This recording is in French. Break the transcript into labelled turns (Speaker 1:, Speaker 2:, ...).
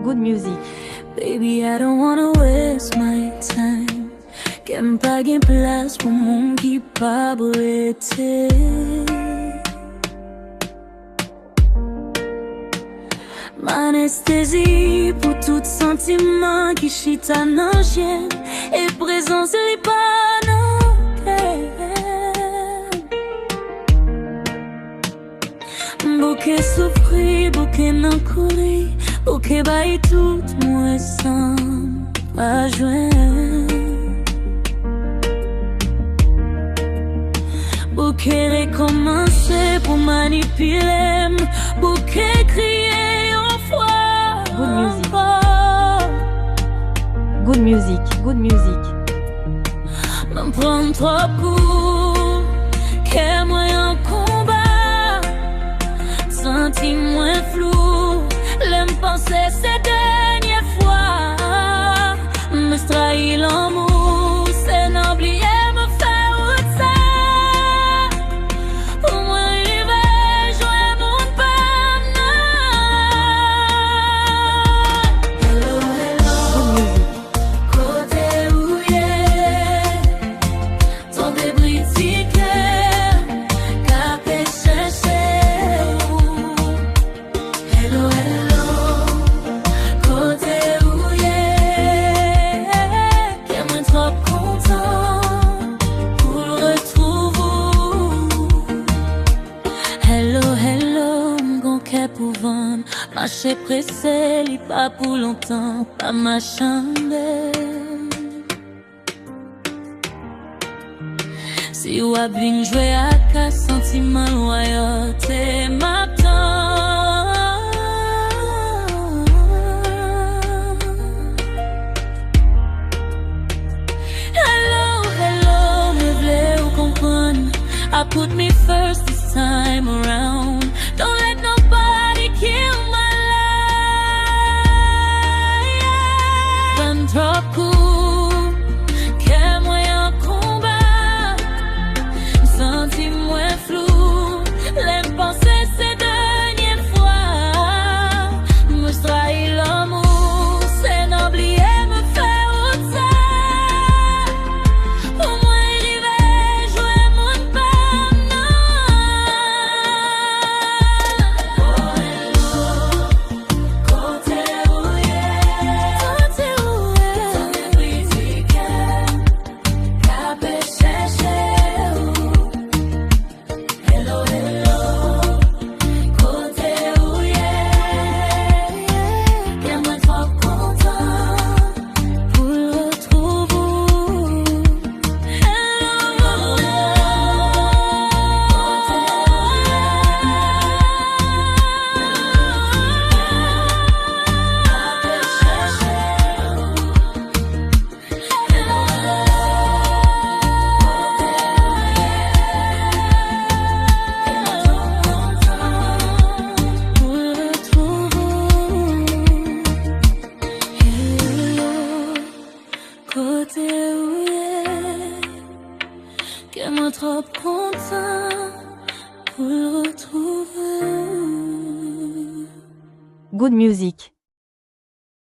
Speaker 1: Good music.
Speaker 2: Baby, I don't wanna waste my time. Kem pa gen plas pou moun ki pa brete. M'anesthésie pour tout sentiment qui chita nan chien et présence li pa nan ken. Bouke soufri, bouke nan kouri, bouke bay tout mwen san pa jwen. Bouke rekomanse pou manipulem, bouke kriye yon fwa.
Speaker 1: Good music. Good music.
Speaker 2: M'en pran trop kou, ke mwen yon kombat. Senti mwen flou, lem pense se denye fwa. Me strahi l'amour, se n'oubliye me fè out sa. Pou mwen rive, jwè moun pam nan. Hello, hello, kote ou ye, ton debris ti kèr, ka pe chèche ou. Hello, hello, kote ou ye, ke mwen trop kontan pou l'retrouve ou. Hello, hello, m'gon kè pou van, mache presse li pa pou lontan, pa ma chande. Si wap vin jwe ak a sentiman loyote m'attend. Hello, hello, me vle ou kompran, I put me first this time around. Don't let nobody kill my life. Ban trop kou, ke mwen yon kombat. Senti mwen flou, lem pense se denye fwa. Me strahi l'amour, se n'oubliye me fè out sa. Pou mwen rive, jwè moun pam nan. Oh hello, kote ou ye, ton debris ti kèr, ka pe chèche ou. Hello, hello, kote ou ye, ke mwen trop kontan pou l'retrouve ou. Hello, kote ou ye, ke mwen trop kontan pou l'retrouve.
Speaker 1: Good music.